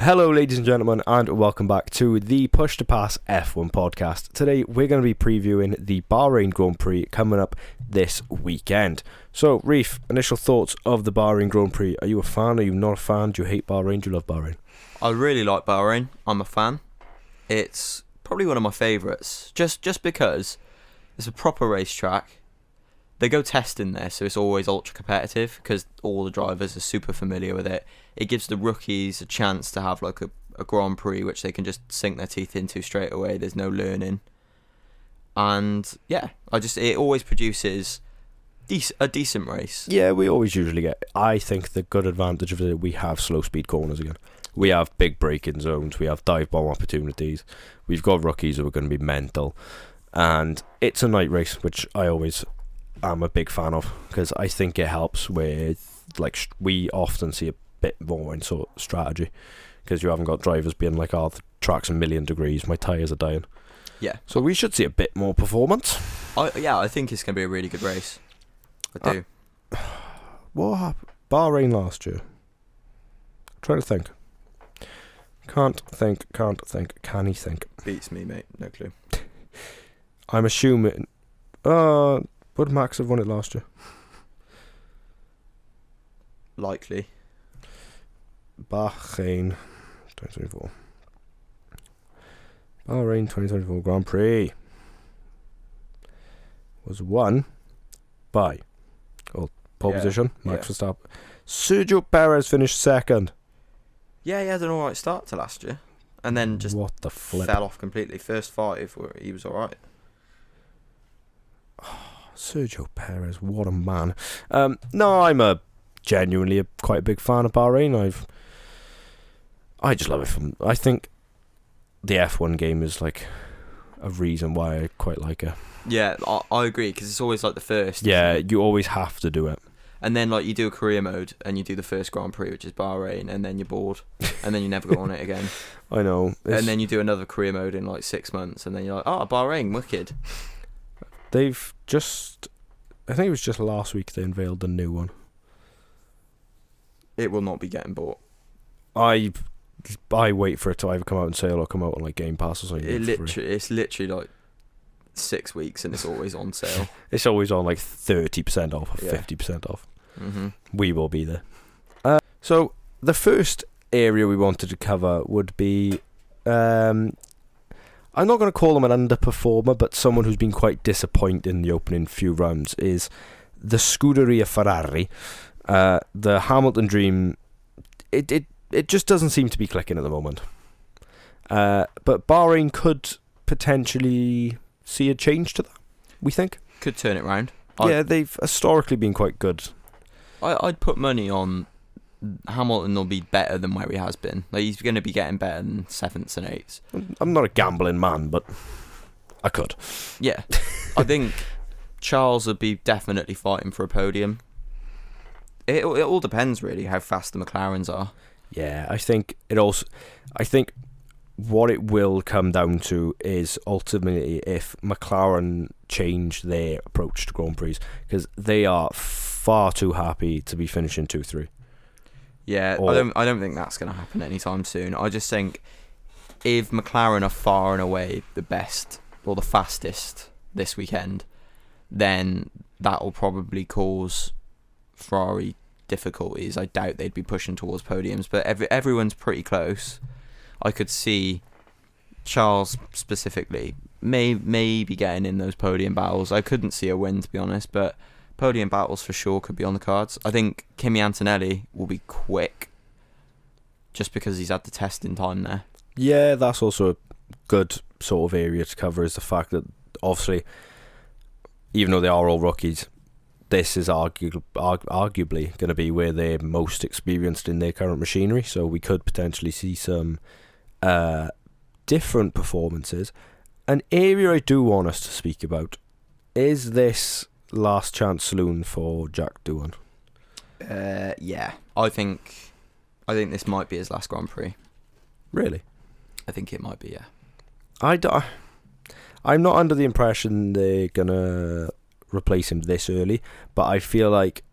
Hello ladies and gentlemen, and welcome back to the Push to Pass F1 podcast. Today we're going to be previewing the Bahrain Grand Prix coming up this weekend. So Reef, initial thoughts of the Bahrain Grand Prix. Are you a fan? Are you not a fan? Do you hate Bahrain? Do you love Bahrain? I really like Bahrain. I'm a fan. It's probably one of my favourites, just because it's a proper racetrack. They go testing there, so it's always ultra competitive because all the drivers are super familiar with it. It gives the rookies a chance to have like a Grand Prix which they can just sink their teeth into straight away. There's no learning, and yeah, it always produces a decent race. Yeah, we always usually get. I think the good advantage of it, we have slow speed corners again. We have big braking zones. We have dive bomb opportunities. We've got rookies who are going to be mental, and it's a night race, which I'm a big fan of because I think it helps with, like, we often see a bit more in sort of strategy because you haven't got drivers being like, oh, the track's a million degrees, my tyres are dying. Yeah. So we should see a bit more performance. I think it's going to be a really good race. I do. What happened? Bahrain last year. I'm trying to think. Can't think. Can he think? Beats me, mate. No clue. I'm assuming... would Max have won it last year? Likely. Bahrain 2024. Bahrain 2024 Grand Prix was won by pole position, Max Verstappen. Sergio Perez finished second. Yeah, he had an alright start to last year, and then just what the flip? Fell off completely. First five, he was alright. Sergio Perez, what a man. No, I'm genuinely quite a big fan of Bahrain. I just love it. I think the F1 game is like a reason why I quite like it. Yeah, I agree, because it's always like the first. Yeah, you always have to do it. And then like you do a career mode and you do the first Grand Prix, which is Bahrain, and then you're bored, and then you never go on it again. I know. And then you do another career mode in like 6 months, and then you're like, oh, Bahrain, wicked. They've just... I think it was just last week they unveiled the new one. It will not be getting bought. I wait for it to either come out on sale or come out on like Game Pass or something. It's literally like 6 weeks and it's always on sale. It's always on like 30% off or 50% off. Mm-hmm. We will be there. So the first area we wanted to cover would be... I'm not going to call him an underperformer, but someone who's been quite disappointed in the opening few rounds is the Scuderia Ferrari. The Hamilton dream, it just doesn't seem to be clicking at the moment. But Bahrain could potentially see a change to that, we think. Could turn it round. Yeah, they've historically been quite good. I'd put money on Hamilton will be better than where he has been. Like, he's going to be getting better than 7th and 8th. I'm not a gambling man, but I could. Yeah. I think Charles would be definitely fighting for a podium. It all depends, really, how fast the McLarens are. Yeah, I think what it will come down to is ultimately if McLaren change their approach to Grand Prix, because they are far too happy to be finishing 2-3. Yeah, I don't think that's going to happen anytime soon. I just think if McLaren are far and away the best or the fastest this weekend, then that will probably cause Ferrari difficulties. I doubt they'd be pushing towards podiums, but everyone's pretty close. I could see Charles specifically maybe getting in those podium battles. I couldn't see a win, to be honest, but podium battles for sure could be on the cards. I think Kimi Antonelli will be quick just because he's had the testing time there. Yeah, that's also a good sort of area to cover, is the fact that obviously, even though they are all rookies, this is arguably going to be where they're most experienced in their current machinery, so we could potentially see some different performances. An area I do want us to speak about is this last chance saloon for Jack Doohan. Yeah, I think this might be his last Grand Prix. Really? I think it might be, yeah. I'm not under the impression they're gonna replace him this early, but I feel like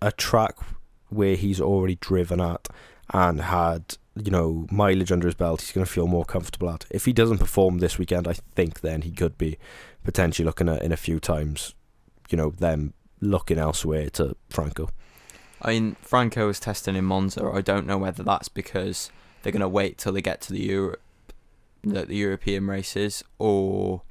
a track where he's already driven at and had, mileage under his belt, he's going to feel more comfortable at. If he doesn't perform this weekend, I think then he could be potentially looking at, in a few times, them looking elsewhere to Franco. I mean, Franco is testing in Monza. I don't know whether that's because they're going to wait till they get to the European races, or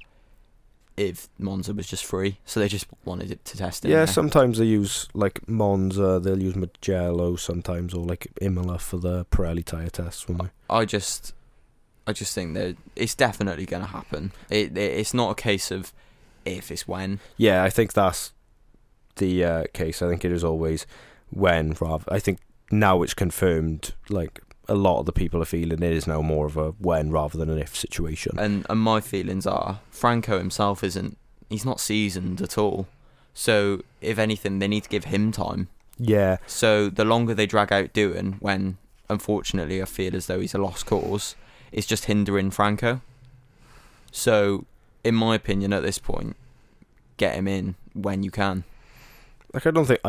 if Monza was just free, so they just wanted it to test it. Yeah, sometimes they use like Monza, they'll use Mugello sometimes, or like Imola for the Pirelli tyre tests, won't they? I just think that it's definitely going to happen. It's not a case of if, it's when. Yeah, I think that's the case. I think it is always when, rather. I think now it's confirmed, like, a lot of the people are feeling it is now more of a when rather than an if situation. And my feelings are, Franco himself he's not seasoned at all. So, if anything, they need to give him time. Yeah. So, the longer they drag out doing, when, unfortunately, I feel as though he's a lost cause, it's just hindering Franco. So, in my opinion, at this point, get him in when you can. Like, I don't think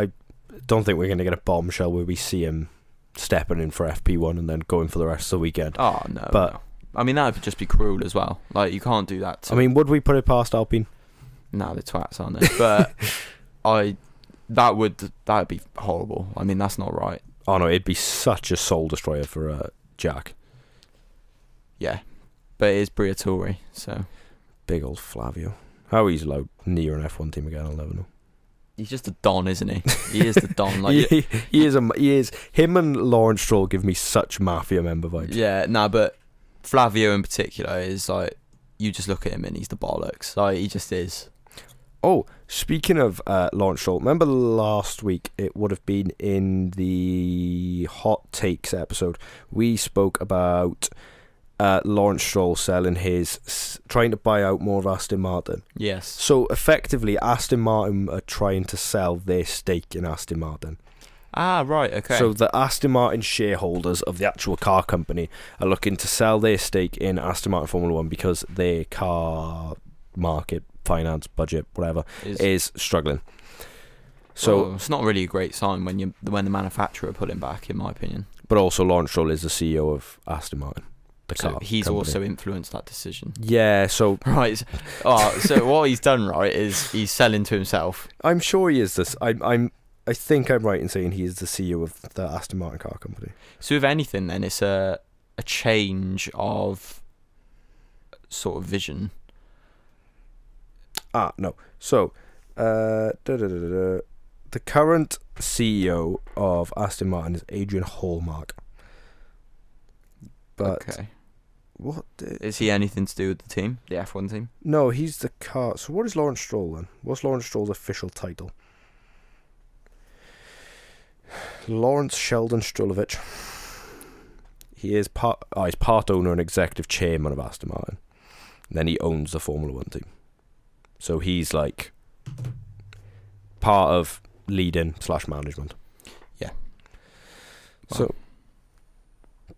we're going to get a bombshell where we see him stepping in for FP1 and then going for the rest of the weekend. Oh, no. But no. I mean, that would just be cruel as well. Like, you can't do that. I mean, would we put it past Alpine? No, they're twats, aren't they? But that would be horrible. I mean, that's not right. Oh, no, it'd be such a soul destroyer for Jack. Yeah. But it is Briatore, so. Big old Flavio. How he's allowed near an F1 team again, I'll never know. He's just a Don, isn't he? He is the Don. Like he is. Him and Lawrence Stroll give me such Mafia member vibes. Yeah, but Flavio in particular is like, you just look at him and he's the bollocks. Like, he just is. Oh, speaking of Lawrence Stroll, remember last week, it would have been in the Hot Takes episode, we spoke about Lawrence Stroll trying to buy out more of Aston Martin. Yes. So effectively, Aston Martin are trying to sell their stake in Aston Martin. Ah, right, okay. So the Aston Martin shareholders of the actual car company are looking to sell their stake in Aston Martin Formula One because their car market, finance, budget, whatever, is struggling. So it's not really a great sign when the manufacturer are pulling back, in my opinion. But also, Lawrence Stroll is the CEO of Aston Martin. So he's company. Also influenced that decision. Yeah, so right. So what he's done right is he's selling to himself. I'm sure he is this. I think I'm right in saying he is the CEO of the Aston Martin car company. So if anything, then it's a change of sort of vision. No. So, the current CEO of Aston Martin is Adrian Hallmark. But okay. What is he anything to do with the team, the F1 team? No, he's the car. So what is Lawrence Stroll then? What's Lawrence Stroll's official title? Lawrence Sheldon Strollovich. He is he's part owner and executive chairman of Aston Martin. And then he owns the Formula One team. So he's like part of leading / management. Yeah. Wow. So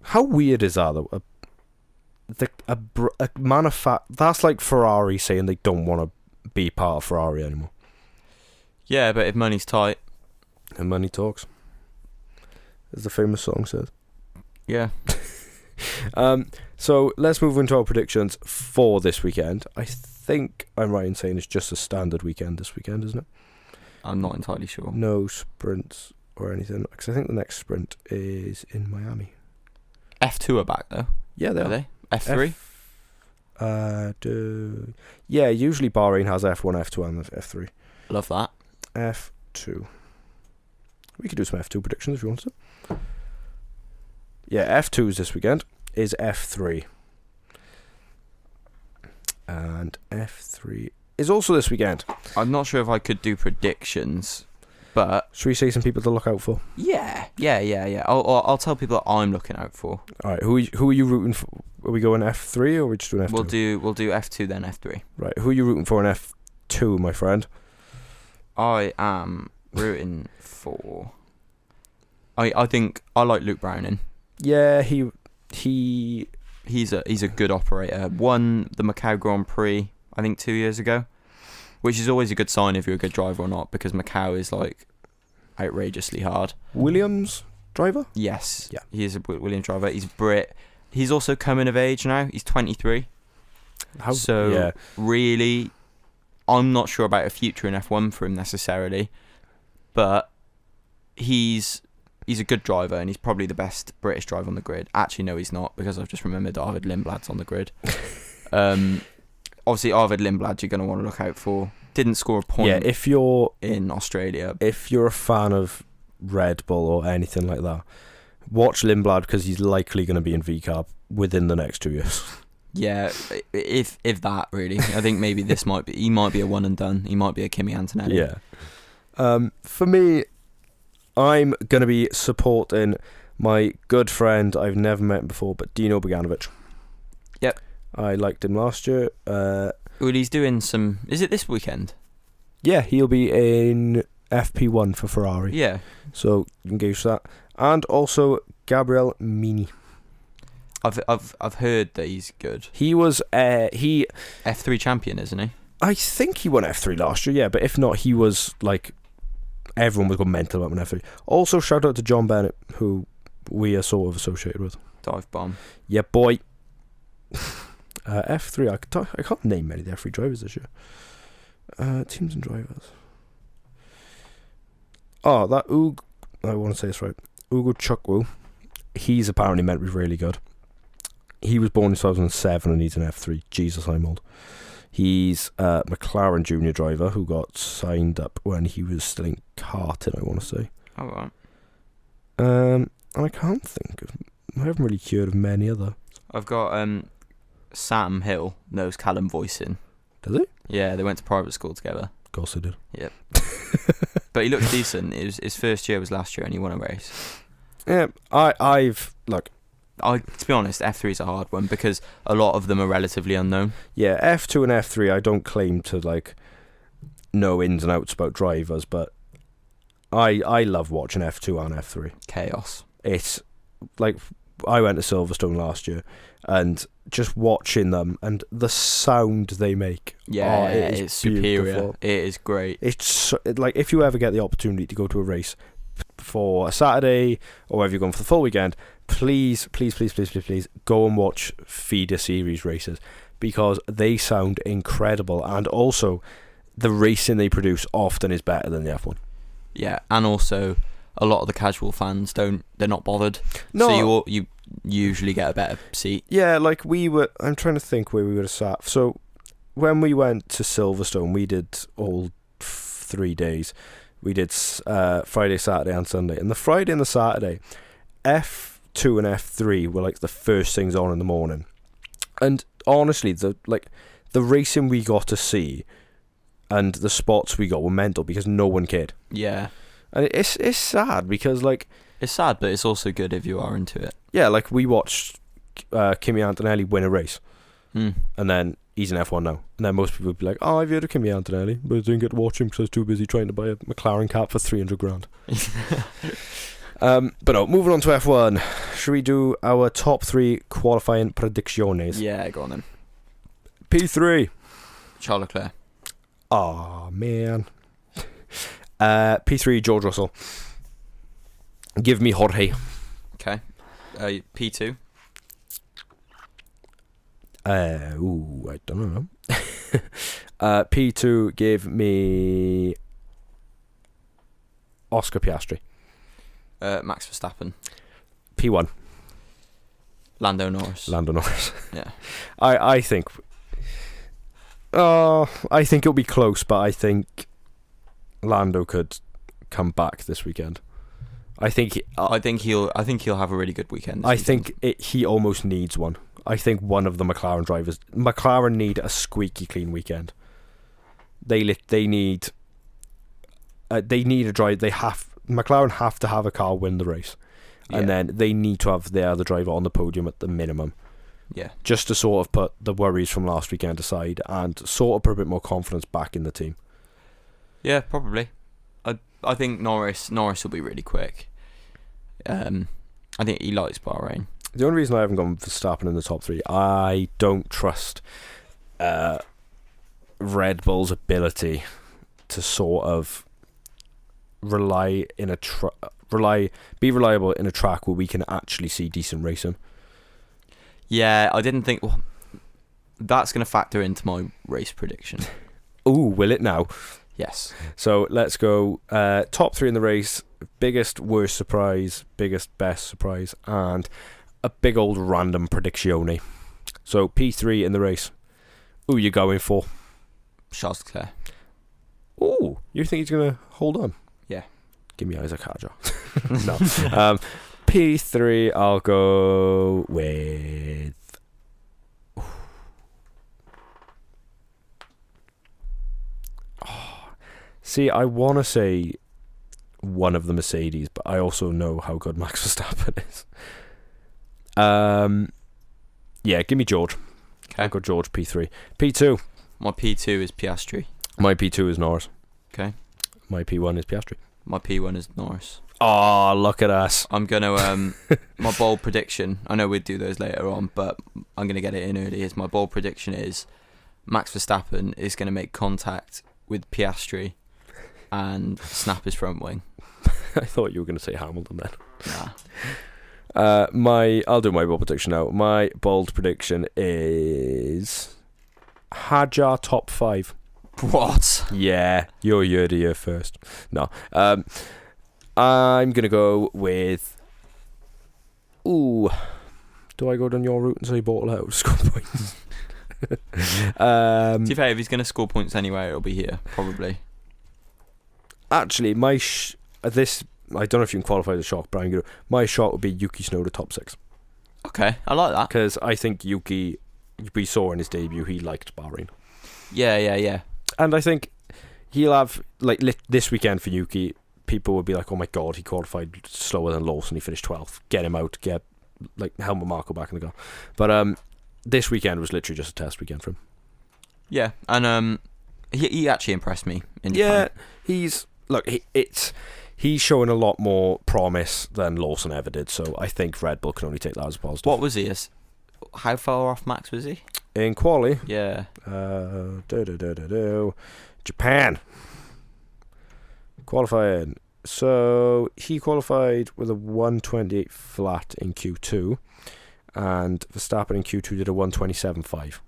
how weird is that though? That's like Ferrari saying they don't want to be part of Ferrari anymore. Yeah, but if money's tight, and money talks, as the famous song says. Yeah. So let's move into our predictions for this weekend. I think I'm right in saying it's just a standard weekend this weekend, isn't it? I'm not entirely sure. No sprints or anything, because I think the next sprint is in Miami. F2 are back though. Yeah, are they? F3? Yeah, usually Bahrain has F1, F2 and F3. Love that. F2. We could do some F2 predictions if you want to. Yeah, F2 is this weekend. Is F3. And F3 is also this weekend. I'm not sure if I could do predictions, but should we say some people to look out for? Yeah. I'll tell people that I'm looking out for. All right, who are you rooting for? Are we going F3 or are we just doing F2? We'll do F2 then F3. Right, who are you rooting for in F2, my friend? I am rooting for. I think I like Luke Browning. Yeah, he's a good operator. Won the Macau Grand Prix, I think 2 years ago, which is always a good sign if you're a good driver or not, because Macau is like outrageously hard. Williams driver? Yes. Yeah. He is a Williams driver. He's Brit. He's also coming of age now. He's 23. Really, I'm not sure about a future in F1 for him necessarily, but he's a good driver, and he's probably the best British driver on the grid. Actually, no, he's not, because I've just remembered Arvid Lindblad's on the grid. Obviously, Arvid Lindblad you're going to want to look out for. Didn't score a point. Yeah, if you're in Australia, if you're a fan of Red Bull or anything like that, watch Lindblad, because he's likely going to be in VCAB within the next 2 years. Yeah, if that really, I think maybe he might be a one and done. He might be a Kimi Antonelli. Yeah. For me, I'm going to be supporting my good friend I've never met before, but Dino Boganovic. Yep. I liked him last year. Well, he's doing some. Is it this weekend? Yeah, he'll be in FP1 for Ferrari. Yeah. So engage that, and also Gabriel Mini. I've heard that he's good. He was F3 champion, isn't he? I think he won F3 last year, yeah, but if not, he was like, everyone was going mental about him in F3. Also, shout out to John Bennett, who we are sort of associated with. Dive bomb. Yeah, boy. F3, I can't name many of the F3 drivers this year. Teams and drivers. Oh, that I want to say this right. Ugo Chukwu, he's apparently meant to be really good. He was born in 2007 and he's an F3. Jesus, I'm old. He's a McLaren junior driver who got signed up when he was still in karting, I want to say. Oh, right. I can't think of... I haven't really heard of many other. I've got Sam Hill knows Callum Voisin. Does he? Yeah, they went to private school together. Of course they did. Yep. But he looks decent. His first year was last year and he won a race. Yeah, to be honest, F3 is a hard one because a lot of them are relatively unknown. Yeah, F2 and F3, I don't claim to know ins and outs about drivers, but I love watching F2 and F3. Chaos. It's like, I went to Silverstone last year and just watching them and the sound they make. Yeah, it's superior. Beautiful. It is great. It's like, if you ever get the opportunity to go to a race for a Saturday or whether you're going for the full weekend, please go and watch feeder series races, because they sound incredible, and also the racing they produce often is better than the F1. Yeah, and also a lot of the casual fans they're not bothered. No. So you usually get a better seat. Yeah, like I'm trying to think where we would have sat. So when we went to Silverstone, we did all 3 days. We did Friday, Saturday and Sunday. And the Friday and the Saturday, F2 and F3 were like the first things on in the morning. And honestly, the racing we got to see and the spots we got were mental because no one cared. Yeah. And it's sad because it's sad, but it's also good if you are into it. Yeah, we watched Kimi Antonelli win a race. And then he's in F1 now. And then most people would be like, oh, I've heard of Kimi Antonelli, but I didn't get to watch him because I was too busy trying to buy a McLaren cap for 300 grand. But no, moving on to F1. Should we do our top 3 qualifying predicciones? Yeah, go on then. P3. Charles Leclerc. Oh, man. P3, George Russell. Give me Jorge. Okay. P2. I don't know. P2, give me Oscar Piastri. Max Verstappen. P1. Lando Norris. Yeah. I think it'll be close, but I think Lando could come back this weekend. I think he'll have a really good weekend. He almost needs one. I think one of the McLaren need a squeaky clean weekend. They need a drive. McLaren have to have a car win the race, and then they need to have their other driver on the podium at the minimum. Yeah, just to sort of put the worries from last weekend aside and sort of put a bit more confidence back in the team. Yeah, probably. I think Norris will be really quick. I think he likes Bahrain. The only reason I haven't gone Verstappen in the top 3, I don't trust Red Bull's ability to sort of rely in be reliable in a track where we can actually see decent racing. Yeah, I didn't think... Well, that's going to factor into my race prediction. Ooh, will it now? Yes. So let's go top 3 in the race. Biggest, worst surprise, biggest, best surprise, and a big old random predictione. So P3 in the race. Who you going for? Charles Leclerc. Ooh, you think he's going to hold on? Yeah. Give me Isaac Hadjar. No. P3, I'll go with... See, I want to say one of the Mercedes, but I also know how good Max Verstappen is. Yeah, give me George. Okay. I'll go George, P3. P2. My P2 is Piastri. My P2 is Norris. Okay. My P1 is Piastri. My P1 is Norris. Oh, look at us. I'm going to... my bold prediction, I know we'd do those later on, but I'm going to get it in early, is my bold prediction is Max Verstappen is going to make contact with Piastri and snap his front wing. I thought you were going to say Hamilton then. Nah. I'll do my bold prediction now. My bold prediction is Hadjar top 5. What? Yeah, you're year to year first. No. I'm going to go with... Ooh. Do I go down your route and say Bortle out to score points? To be fair, if he's going to score points anywhere, it'll be here, probably. Actually, this... I don't know if you can qualify the shot, but my shot would be Yuki Tsunoda top 6. Okay, I like that. Because I think Yuki, we saw in his debut, he liked Bahrain. Yeah. And I think he'll have, like, this weekend for Yuki, people would be like, oh my god, he qualified slower than Lawson, he finished 12th. Get him out, get, like, Helmut Marko back in the car. But this weekend was literally just a test weekend for him. Yeah, and he actually impressed me in Japan. Yeah, he's showing a lot more promise than Lawson ever did, so I think Red Bull can only take that as a positive. What was he? How far off Max was he? In quali? Yeah. Japan. Qualifying. So he qualified with a 128 flat in Q2, and Verstappen in Q2 did a 127.5.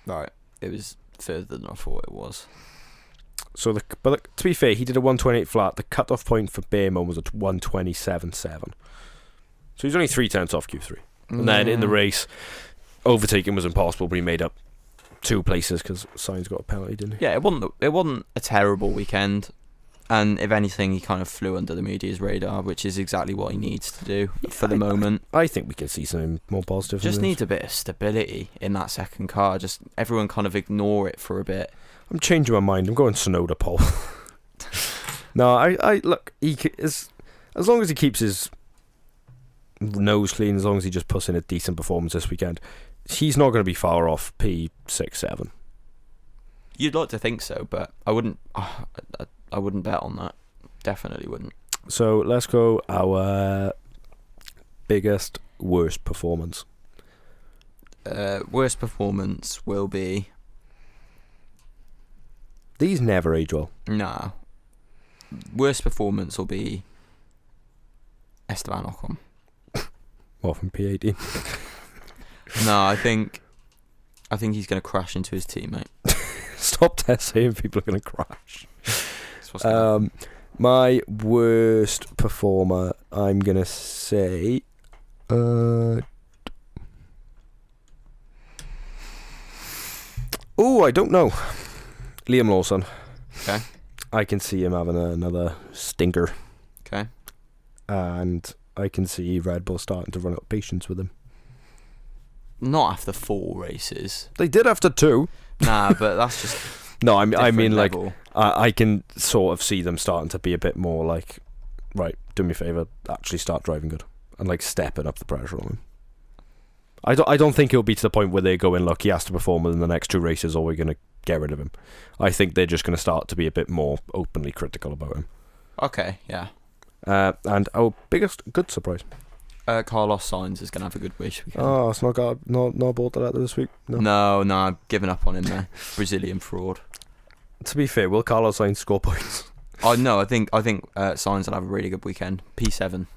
Right. It was further than I thought it was. So, to be fair, he did a 128 flat. The cut-off point for Behrman was at 127.7. So he's only 3/10 off Q3. And then in the race, overtaking was impossible, but he made up 2 places because Sainz got a penalty, didn't he? Yeah, it wasn't a terrible weekend. And if anything, he kind of flew under the media's radar, which is exactly what he needs to do for the moment. I think we can see something more positive. Just needs a bit of stability in that second car. Just everyone kind of ignore it for a bit. I'm changing my mind. I'm going Tsunoda pole. No, I look. He is, as long as he keeps his nose clean, as long as he just puts in a decent performance this weekend, he's not going to be far off P6-7. You'd like to think so, but I wouldn't. I wouldn't bet on that. Definitely wouldn't. So let's go our biggest, worst performance. Worst performance will be... These never age well. Nah. Worst performance will be Esteban Ocon. What, from P18? No, I think he's going to crash into his teammate. Stop saying people are going to crash. My worst performer, I'm going to say... I don't know. Liam Lawson. Okay. I can see him having another stinker. Okay. And I can see Red Bull starting to run out of patience with him. Not after 4 races. They did after 2. Nah, but that's just... No, I mean, level. like, I can sort of see them starting to be a bit more like, right, do me a favour, actually start driving good. And, like, stepping up the pressure on him. I don't think it'll be to the point where they're going, look, he has to perform within the next 2 races or we're going to get rid of him. I think they're just going to start to be a bit more openly critical about him. Okay, yeah. And our biggest good surprise. Carlos Sainz is going to have a good race weekend. Oh, it's not bought that out this week. No, I've given up on him there. Brazilian fraud. To be fair, will Carlos Sainz score points? No, I think Sainz will have a really good weekend. P7.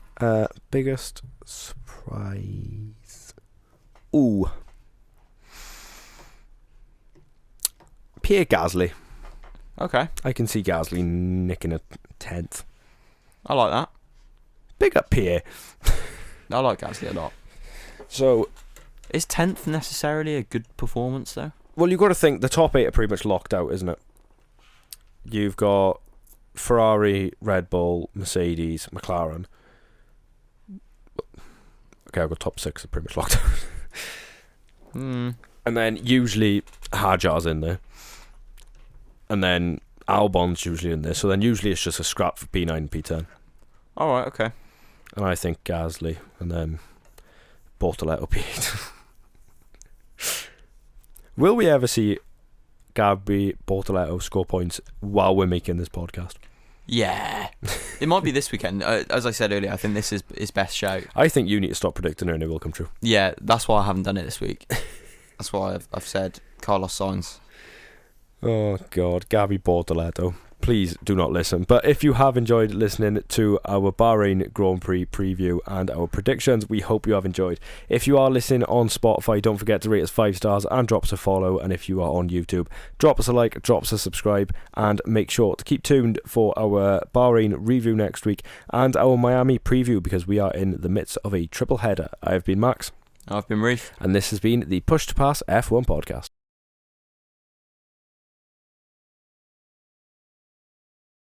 Biggest surprise. Ooh. Pierre Gasly. Okay. I can see Gasly nicking a 10th. I like that. Big up Pierre. I like Gasly a lot. So, is 10th necessarily a good performance, though? well, you've got to think the top 8 are pretty much locked out, isn't it? You've got Ferrari, Red Bull, Mercedes, McLaren. Okay, I've got top 6 are pretty much locked out. And then usually Hajar's in there. And then Albon's usually in there. So then usually it's just a scrap for P9 and P10. Alright, okay. And I think Gasly and then Bortoletto P8. Will we ever see Gabby Bortoletto score points while we're making this podcast? Yeah. It might be this weekend. As I said earlier, I think this is his best shout. I think you need to stop predicting it and it will come true. Yeah, that's why I haven't done it this week. That's why I've said Carlos Sainz. Oh, God. Gabby Bortoletto. Please do not listen. But if you have enjoyed listening to our Bahrain Grand Prix preview and our predictions, we hope you have enjoyed. If you are listening on Spotify, don't forget to rate us 5 stars and drop us a follow. And if you are on YouTube, drop us a like, drop us a subscribe, and make sure to keep tuned for our Bahrain review next week and our Miami preview, because we are in the midst of a triple header. I have been Max. I've been Reef. And this has been the Push to Pass F1 podcast.